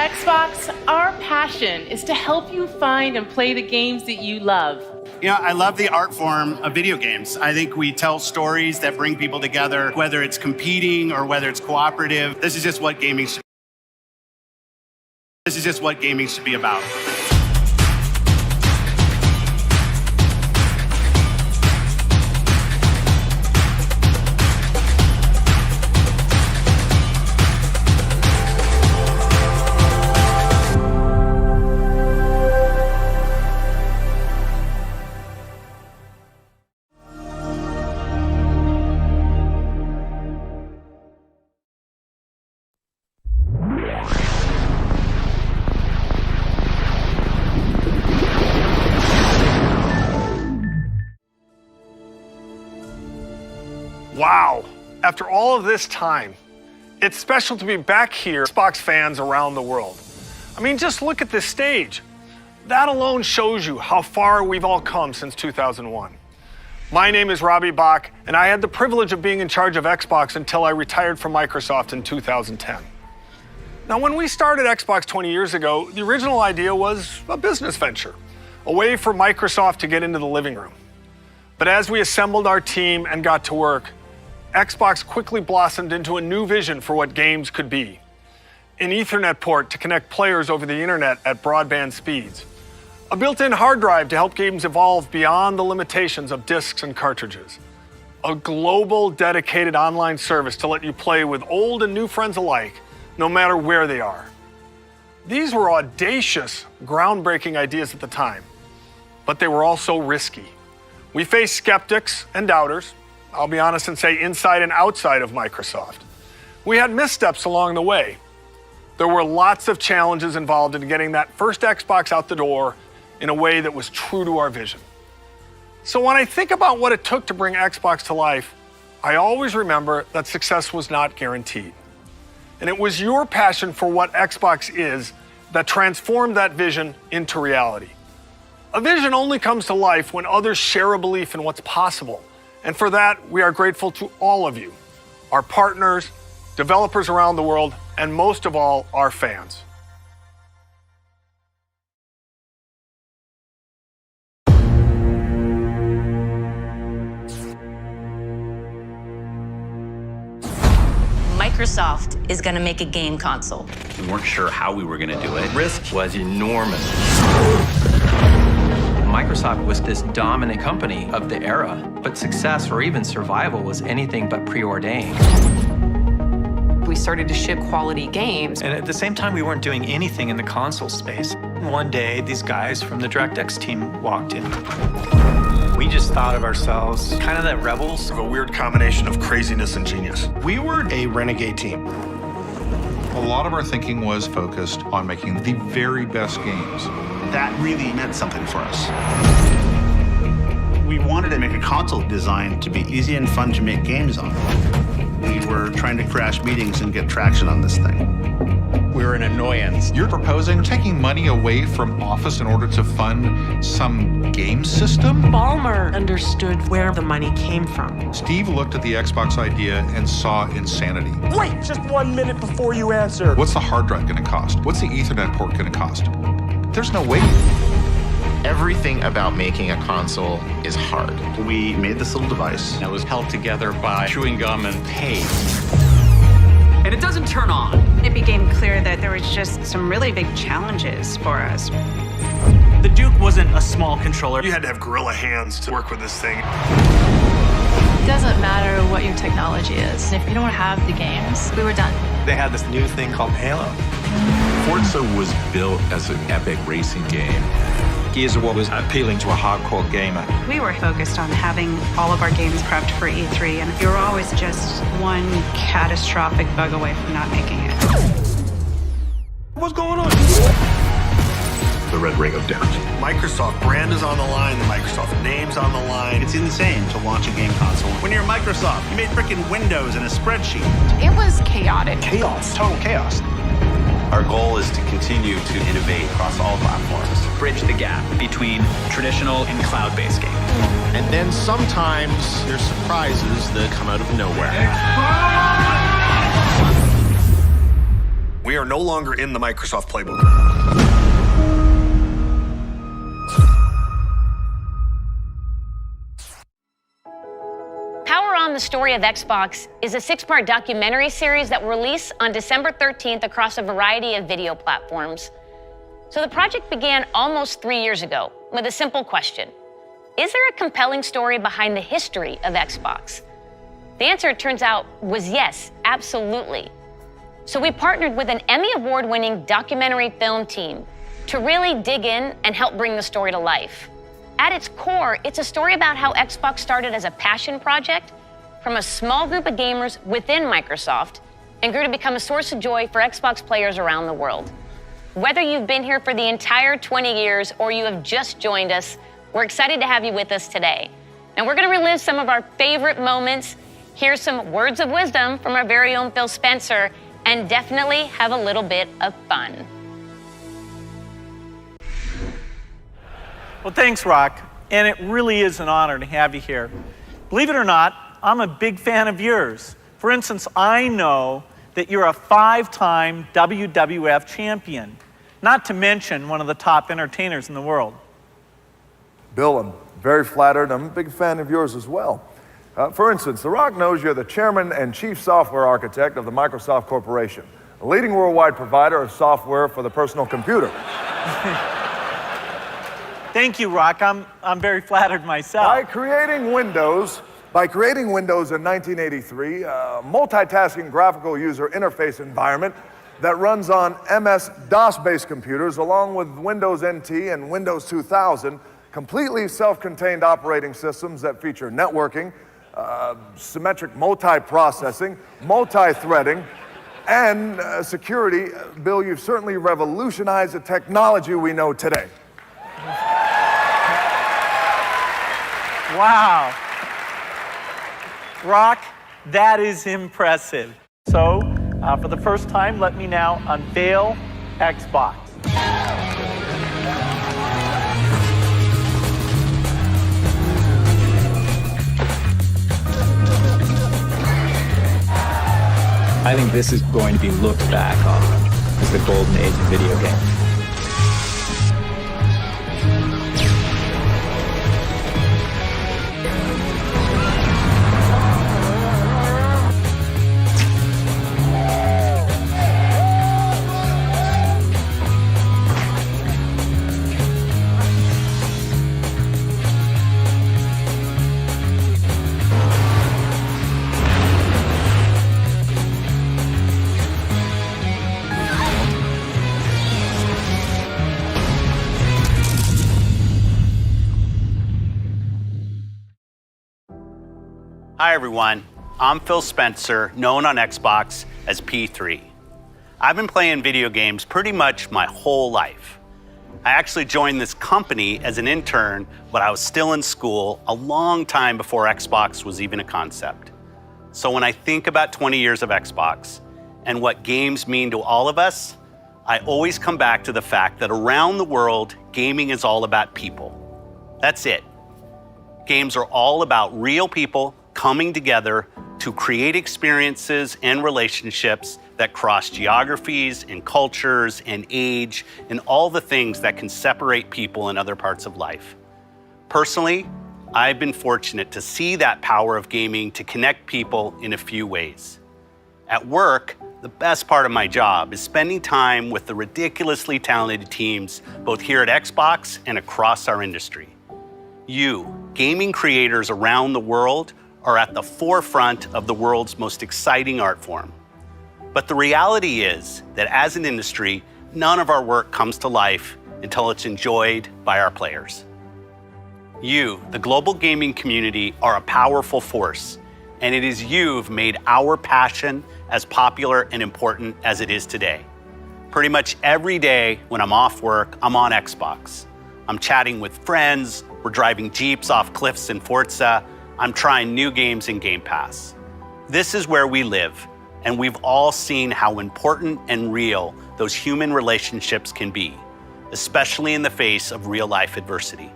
Xbox, our passion is to help you find and play the games that you love. You know, I love the art form of video games. I think we tell stories that bring people together, whether it's competing or whether it's cooperative. This is just what gaming should be about. Wow, after all of this time, it's special to be back here, Xbox fans around the world. I mean, just look at this stage. That alone shows you how far we've all come since 2001. My name is Robbie Bach, and I had the privilege of being in charge of Xbox until I retired from Microsoft in 2010. Now, when we started Xbox 20 years ago, the original idea was a business venture, a way for Microsoft to get into the living room. But as we assembled our team and got to work, Xbox quickly blossomed into a new vision for what games could be. An Ethernet port to connect players over the internet at broadband speeds. A built-in hard drive to help games evolve beyond the limitations of discs and cartridges. A global dedicated online service to let you play with old and new friends alike, no matter where they are. These were audacious, groundbreaking ideas at the time, but they were also risky. We faced skeptics and doubters, I'll be honest and say inside and outside of Microsoft. We had missteps along the way. There were lots of challenges involved in getting that first Xbox out the door in a way that was true to our vision. So when I think about what it took to bring Xbox to life, I always remember that success was not guaranteed. And it was your passion for what Xbox is that transformed that vision into reality. A vision only comes to life when others share a belief in what's possible. And for that, we are grateful to all of you, our partners, developers around the world, and most of all, our fans. Microsoft is going to make a game console. We weren't sure how we were going to do it. Risk was enormous. Microsoft was this dominant company of the era, but success or even survival was anything but preordained. We started to ship quality games. And at the same time, we weren't doing anything in the console space. One day, these guys from the DirectX team walked in. We just thought of ourselves kind of that rebels. A weird combination of craziness and genius. We were a renegade team. A lot of our thinking was focused on making the very best games. That really meant something for us. We wanted to make a console designed to be easy and fun to make games on. We were trying to crash meetings and get traction on this thing. We're an annoyance. You're proposing taking money away from Office in order to fund some game system? Ballmer understood where the money came from. Steve looked at the Xbox idea and saw insanity. Wait just 1 minute before you answer. What's the hard drive going to cost? What's the Ethernet port going to cost? There's no way. Everything about making a console is hard. We made this little device. That was held together by chewing gum and paste. And it doesn't turn on. It became clear that there was just some really big challenges for us. The Duke wasn't a small controller. You had to have gorilla hands to work with this thing. It doesn't matter what your technology is. If you don't have the games, we were done. They had this new thing called Halo. Forza was built as an epic racing game. Gears of War was appealing to a hardcore gamer. We were focused on having all of our games prepped for E3, and we were always just one catastrophic bug away from not making it. What's going on? The Red Ring of Death. Microsoft brand is on the line, the Microsoft name's on the line. It's insane to launch a game console. When you're Microsoft, you made freaking Windows in a spreadsheet. It was chaotic. Chaos. Total chaos. Our goal is to continue to innovate across all platforms. Bridge the gap between traditional and cloud-based gaming. And then sometimes there's surprises that come out of nowhere. We are are no longer in the Microsoft playbook. Power On, the Story of Xbox is a 6-part documentary series that will release on December 13th across a variety of video platforms. So the project began almost 3 years ago with a simple question. Is there a compelling story behind the history of Xbox? The answer, it turns out, was yes, absolutely. So we partnered with an Emmy Award-winning documentary film team to really dig in and help bring the story to life. At its core, it's a story about how Xbox started as a passion project from a small group of gamers within Microsoft and grew to become a source of joy for Xbox players around the world. Whether you've been here for the entire 20 years or you have just joined us, we're excited to have you with us today. Now, we're going to relive some of our favorite moments, hear some words of wisdom from our very own Phil Spencer, and definitely have a little bit of fun. Well, thanks, Rock. And it really is an honor to have you here. Believe it or not, I'm a big fan of yours. For instance, I know that you're a 5-time WWF champion, not to mention one of the top entertainers in the world. Bill, I'm very flattered. I'm a big fan of yours as well. For instance, The Rock knows you're the chairman and chief software architect of the Microsoft Corporation, a leading worldwide provider of software for the personal computer. Thank you, Rock. I'm very flattered myself. By creating Windows in 1983, a multitasking graphical user interface environment that runs on MS-DOS-based computers along with Windows NT and Windows 2000, completely self-contained operating systems that feature networking, symmetric multi-processing, multi-threading, and security. Bill, you've certainly revolutionized the technology we know today. Wow. Rock, that is impressive. So, for the first time, let me now unveil Xbox. I think this is going to be looked back on as the golden age of video games. Hi everyone, I'm Phil Spencer, known on Xbox as P3. I've been playing video games pretty much my whole life. I actually joined this company as an intern when I was still in school, a long time before Xbox was even a concept. So when I think about 20 years of Xbox and what games mean to all of us, I always come back to the fact that around the world, gaming is all about people. That's it. Games are all about real people coming together to create experiences and relationships that cross geographies and cultures and age and all the things that can separate people in other parts of life. Personally, I've been fortunate to see that power of gaming to connect people in a few ways. At work, the best part of my job is spending time with the ridiculously talented teams both here at Xbox and across our industry. You, gaming creators around the world, are at the forefront of the world's most exciting art form. But the reality is that as an industry, none of our work comes to life until it's enjoyed by our players. You, the global gaming community, are a powerful force, and it is you who've made our passion as popular and important as it is today. Pretty much every day when I'm off work, I'm on Xbox. I'm chatting with friends, we're driving Jeeps off cliffs in Forza, I'm trying new games in Game Pass. This is where we live, and we've all seen how important and real those human relationships can be, especially in the face of real-life adversity.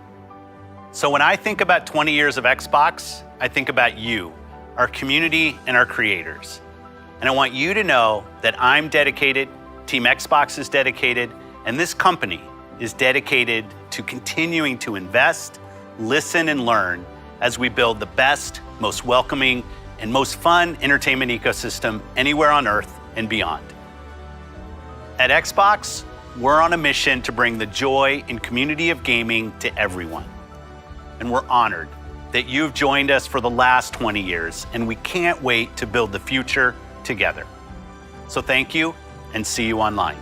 So when I think about 20 years of Xbox, I think about you, our community, and our creators. And I want you to know that I'm dedicated Team Xbox is dedicated, and this company is dedicated to continuing to invest, listen, and learn as we build the best, most welcoming, and most fun entertainment ecosystem anywhere on Earth and beyond. At Xbox, we're on a mission to bring the joy and community of gaming to everyone. And we're honored that you've joined us for the last 20 years, and we can't wait to build the future together. So thank you, and see you online.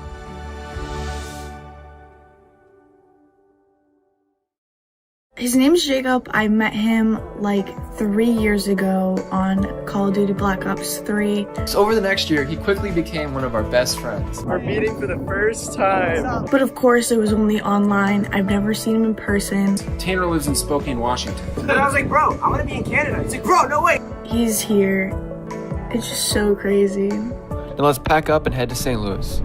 His name's Jacob. I met him like 3 years ago on Call of Duty Black Ops 3. So over the next year, he quickly became one of our best friends. We're meeting for the first time. But of course, it was only online. I've never seen him in person. Tanner lives in Spokane, Washington. And I was like, bro, I'm gonna be in Canada. He's like, bro, no way. He's here. It's just so crazy. Now let's pack up and head to St. Louis.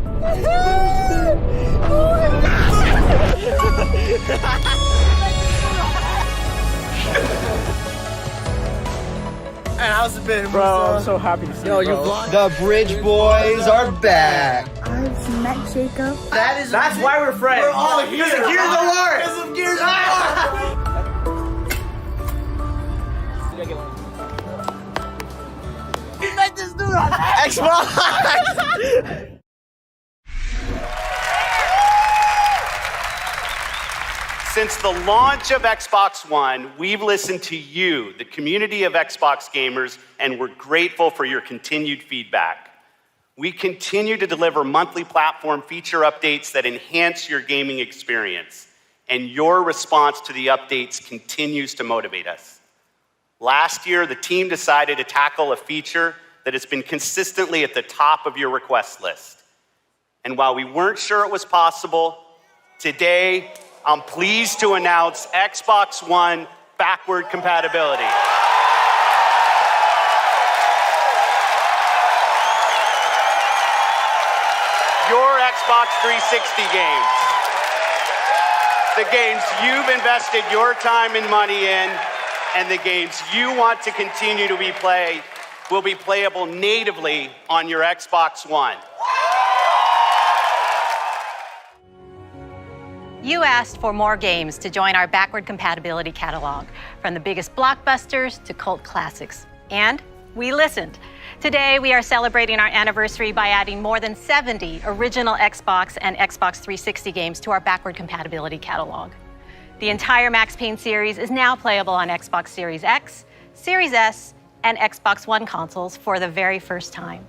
And how's it been, Bro, I'm so happy to see you, bro. The Bridge Boys are back. I've met Jacob. That's why we're friends. We're all here. Because of Gears of War. Because of Gears of War. You met this dude on Xbox. Since the launch of Xbox One, we've listened to you, the community of Xbox gamers, and we're grateful for your continued feedback. We continue to deliver monthly platform feature updates that enhance your gaming experience, and your response to the updates continues to motivate us. Last year, the team decided to tackle a feature that has been consistently at the top of your request list. And while we weren't sure it was possible, today, I'm pleased to announce Xbox One backward compatibility. Your Xbox 360 games, the games you've invested your time and money in, and the games you want to continue to play will be playable natively on your Xbox One. You asked for more games to join our backward compatibility catalog, from the biggest blockbusters to cult classics. And we listened. Today, we are celebrating our anniversary by adding more than 70 original Xbox and Xbox 360 games to our backward compatibility catalog. The entire Max Payne series is now playable on Xbox Series X, Series S, and Xbox One consoles for the very first time.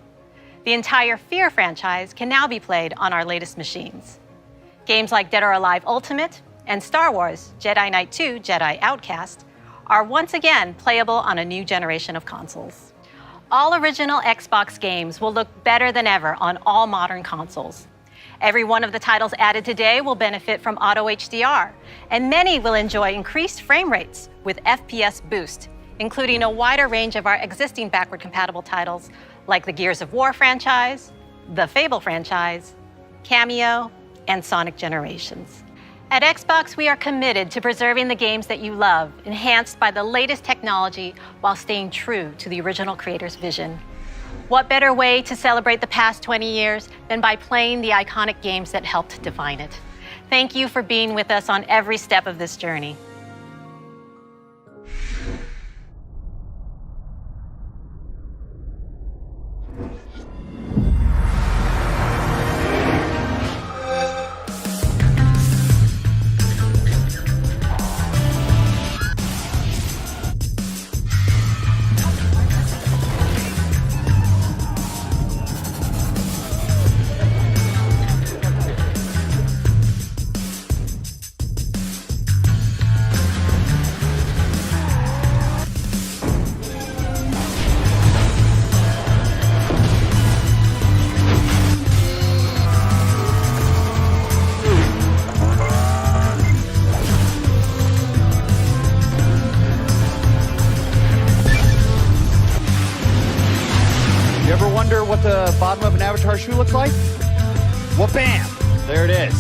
The entire Fear franchise can now be played on our latest machines. Games like Dead or Alive Ultimate and Star Wars Jedi Knight 2 Jedi Outcast are once again playable on a new generation of consoles. All original Xbox games will look better than ever on all modern consoles. Every one of the titles added today will benefit from Auto HDR, and many will enjoy increased frame rates with FPS Boost, including a wider range of our existing backward compatible titles like the Gears of War franchise, the Fable franchise, Cameo, and Sonic Generations. At Xbox, we are committed to preserving the games that you love, enhanced by the latest technology while staying true to the original creator's vision. What better way to celebrate the past 20 years than by playing the iconic games that helped define it? Thank you for being with us on every step of this journey. What the bottom of an Avatar shoe looks like? Well, bam! There it is.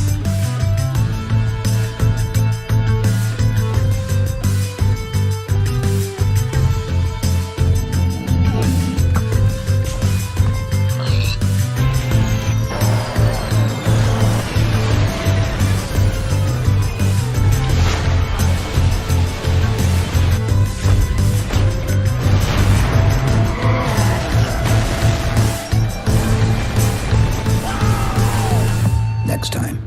next time.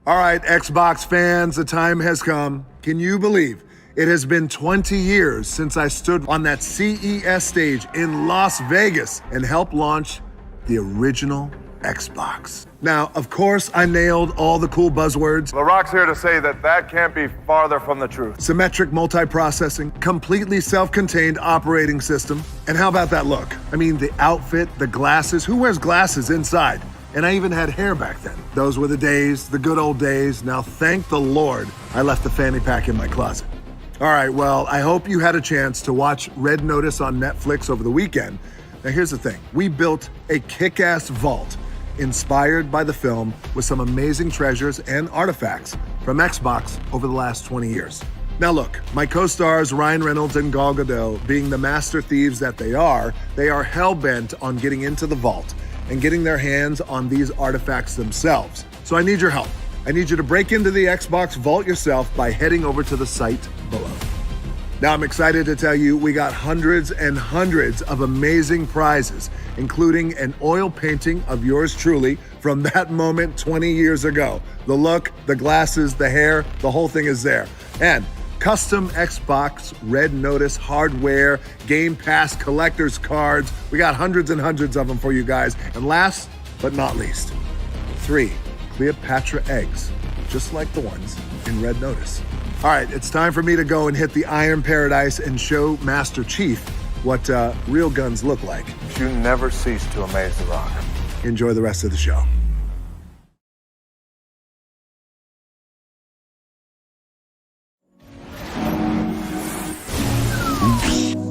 All right, Xbox fans, the time has come. Can you believe it has been 20 years since I stood on that CES stage in Las Vegas and helped launch the original Xbox? Now, of course, I nailed all the cool buzzwords. LaRock's here to say that can't be farther from the truth. Symmetric multiprocessing, completely self-contained operating system. And how about that look? I mean, the outfit, the glasses. Who wears glasses inside? And I even had hair back then. Those were the days, the good old days. Now, thank the Lord, I left the fanny pack in my closet. All right, well, I hope you had a chance to watch Red Notice on Netflix over the weekend. Now, here's the thing. We built a kick-ass vault inspired by the film with some amazing treasures and artifacts from Xbox over the last 20 years. Now look, my co-stars Ryan Reynolds and Gal Gadot, being the master thieves that they are hell-bent on getting into the vault and getting their hands on these artifacts themselves. So I need your help. I need you to break into the Xbox vault yourself by heading over to the site below. Now, I'm excited to tell you we got hundreds and hundreds of amazing prizes, including an oil painting of yours truly from that moment 20 years ago. The look, the glasses, the hair, the whole thing is there. And custom Xbox Red Notice hardware, Game Pass collector's cards. We got hundreds and hundreds of them for you guys. And last but not least, 3 Cleopatra eggs, just like the ones in Red Notice. All right, it's time for me to go and hit the Iron Paradise and show Master Chief what real guns look like. You never cease to amaze The Rock. Enjoy the rest of the show.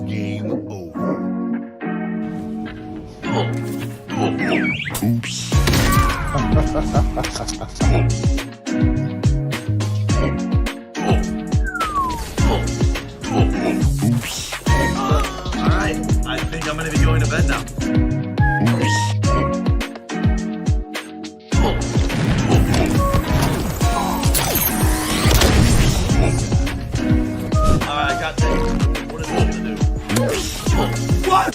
Game over. Oops. All right, I think I'm gonna be going to bed now. All right, I got this. What is this gonna do? What?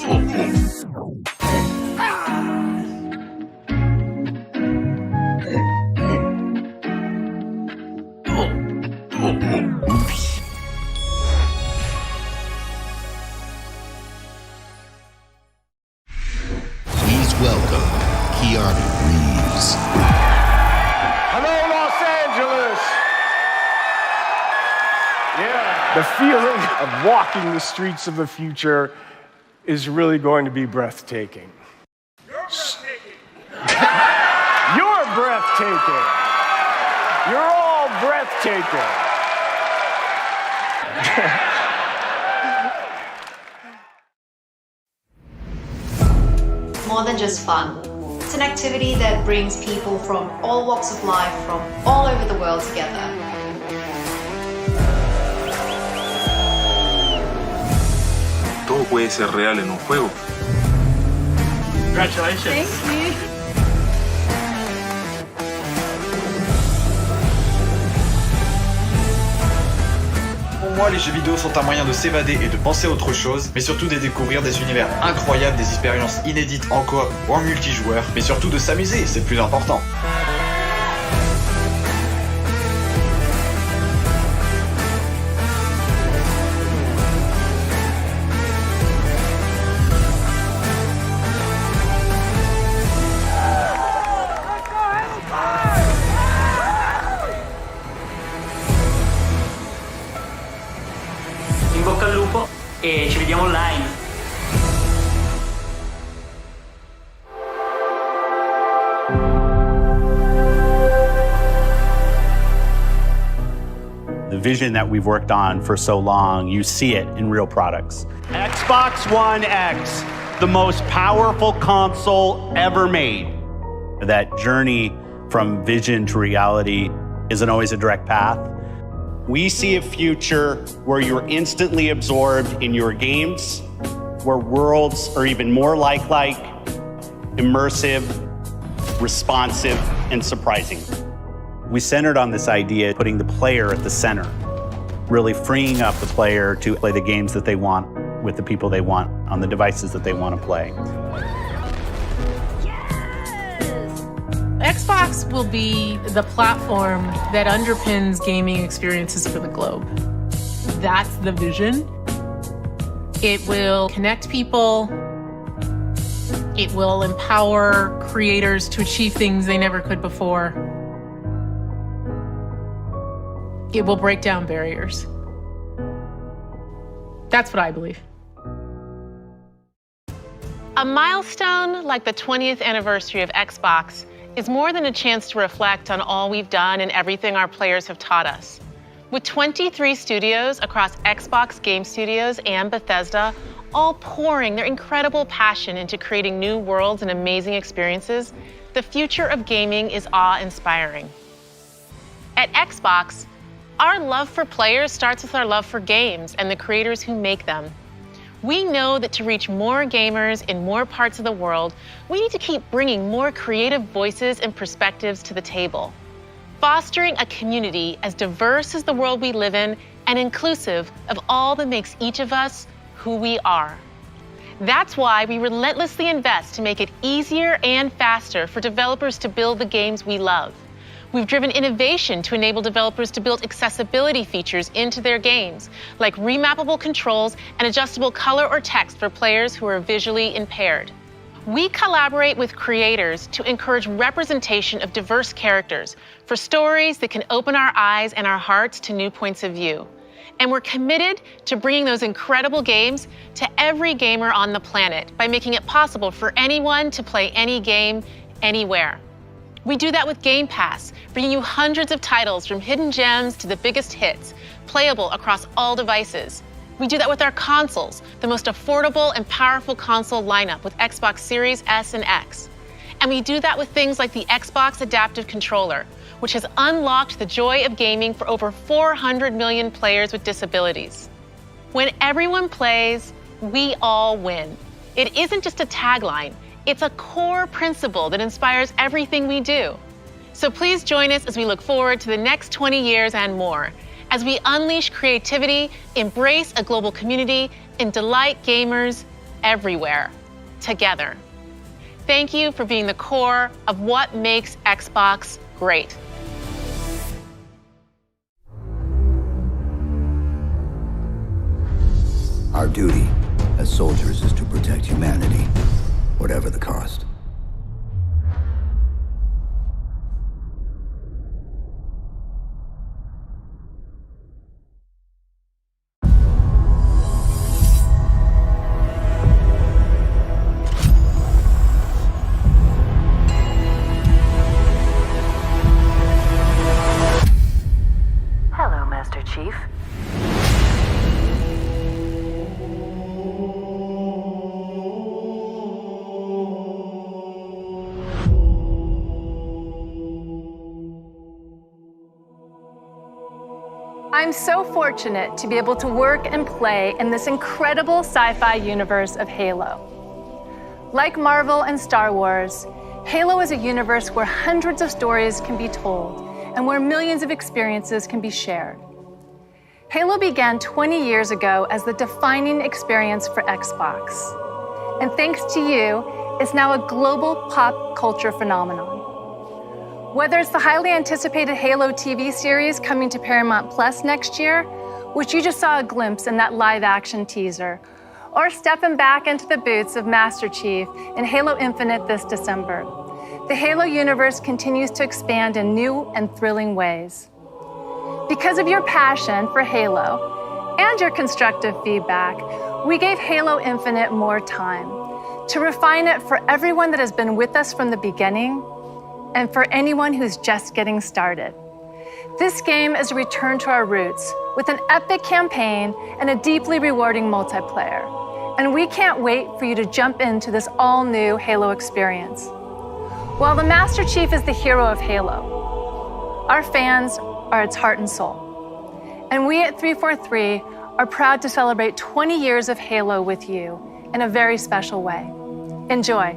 Please welcome Keanu Reeves. Hello, Los Angeles! Yeah. The feeling of walking the streets of the future is really going to be breathtaking. You're breathtaking. You're all breathtaking. More than just fun. It's an activity that brings people from all walks of life, from all over the world together. Todo puede ser real en un juego. Congratulations. Thank you. Pour moi, les jeux vidéo sont un moyen de s'évader et de penser à autre chose, mais surtout de découvrir des univers incroyables, des expériences inédites en coop ou en multijoueur, mais surtout de s'amuser, c'est le plus important. In bocca al lupo e ci vediamo online. The vision that we've worked on for so long, you see it in real products. Xbox One X, the most powerful console ever made. That journey from vision to reality isn't always a direct path. We see a future where you're instantly absorbed in your games, where worlds are even more lifelike, immersive, responsive, and surprising. We centered on this idea, putting the player at the center, really freeing up the player to play the games that they want with the people they want on the devices that they want to play. Yes! Xbox will be the platform that underpins gaming experiences for the globe. That's the vision. It will connect people. It will empower creators to achieve things they never could before. It will break down barriers. That's what I believe. A milestone like the 20th anniversary of Xbox is more than a chance to reflect on all we've done and everything our players have taught us. With 23 studios across Xbox Game Studios and Bethesda, all pouring their incredible passion into creating new worlds and amazing experiences, the future of gaming is awe-inspiring. At Xbox, our love for players starts with our love for games and the creators who make them. We know that to reach more gamers in more parts of the world, we need to keep bringing more creative voices and perspectives to the table, fostering a community as diverse as the world we live in and inclusive of all that makes each of us who we are. That's why we relentlessly invest to make it easier and faster for developers to build the games we love. We've driven innovation to enable developers to build accessibility features into their games, like remappable controls and adjustable color or text for players who are visually impaired. We collaborate with creators to encourage representation of diverse characters for stories that can open our eyes and our hearts to new points of view. And we're committed to bringing those incredible games to every gamer on the planet by making it possible for anyone to play any game, anywhere. We do that with Game Pass, bringing you hundreds of titles from hidden gems to the biggest hits, playable across all devices. We do that with our consoles, the most affordable and powerful console lineup with Xbox Series S and X. And we do that with things like the Xbox Adaptive Controller, which has unlocked the joy of gaming for over 400 million players with disabilities. When everyone plays, we all win. It isn't just a tagline, it's a core principle that inspires everything we do. So please join us as we look forward to the next 20 years and more, as we unleash creativity, embrace a global community, and delight gamers everywhere, together. Thank you for being the core of what makes Xbox great. Our duty as soldiers is to protect humanity, whatever the cost. Hello, Master Chief. I'm so fortunate to be able to work and play in this incredible sci-fi universe of Halo. Like Marvel and Star Wars, Halo is a universe where hundreds of stories can be told and where millions of experiences can be shared. Halo began 20 years ago as the defining experience for Xbox. And thanks to you, it's now a global pop culture phenomenon. Whether it's the highly anticipated Halo TV series coming to Paramount Plus next year, which you just saw a glimpse in that live-action teaser, or stepping back into the boots of Master Chief in Halo Infinite this December, the Halo universe continues to expand in new and thrilling ways. Because of your passion for Halo and your constructive feedback, we gave Halo Infinite more time to refine it for everyone that has been with us from the beginning and for anyone who's just getting started. This game is a return to our roots with an epic campaign and a deeply rewarding multiplayer. And we can't wait for you to jump into this all-new Halo experience. While the Master Chief is the hero of Halo, our fans are its heart and soul. And we at 343 are proud to celebrate 20 years of Halo with you in a very special way. Enjoy.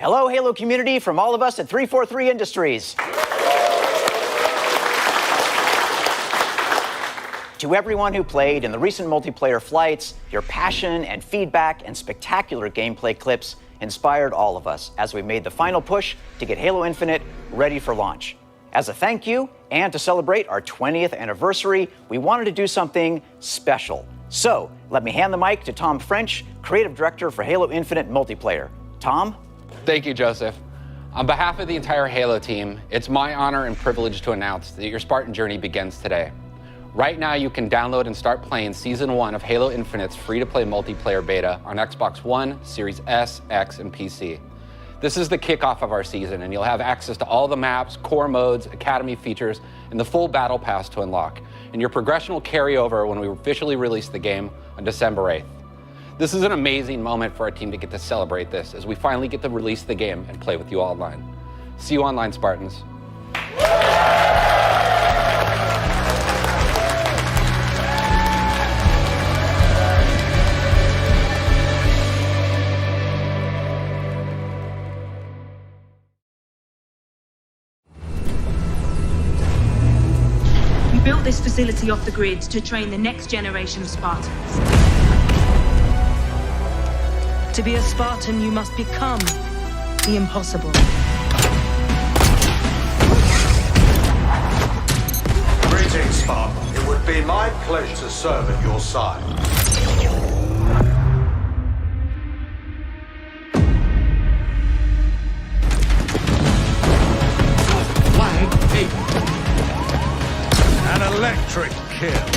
Hello, Halo community, from all of us at 343 Industries. To everyone who played in the recent multiplayer flights, your passion and feedback and spectacular gameplay clips inspired all of us as we made the final push to get Halo Infinite ready for launch. As a thank you and to celebrate our 20th anniversary, we wanted to do something special. So let me hand the mic to Tom French, Creative Director for Halo Infinite Multiplayer. Tom? Thank you, Joseph. On behalf of the entire Halo team, it's my honor and privilege to announce that your Spartan journey begins today. Right now, you can download and start playing Season 1 of Halo Infinite's free-to-play multiplayer beta on Xbox One, Series S, X, and PC. This is the kickoff of our season, and you'll have access to all the maps, core modes, Academy features, and the full Battle Pass to unlock. And your progression will carry over when we officially release the game on December 8th. This is an amazing moment for our team to get to celebrate this as we finally get to release the game and play with you all online. See you online, Spartans. We built this facility off the grid to train the next generation of Spartans. To be a Spartan, you must become the impossible. Greetings, Spartan. It would be my pleasure to serve at your side. Flag taken. An electric kill.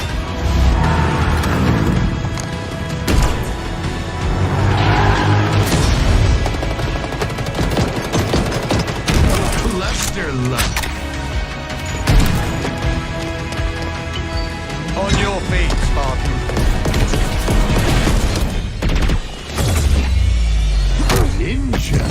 Cluster luck. On your feet, Spartan. Ninja.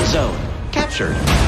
Zone captured.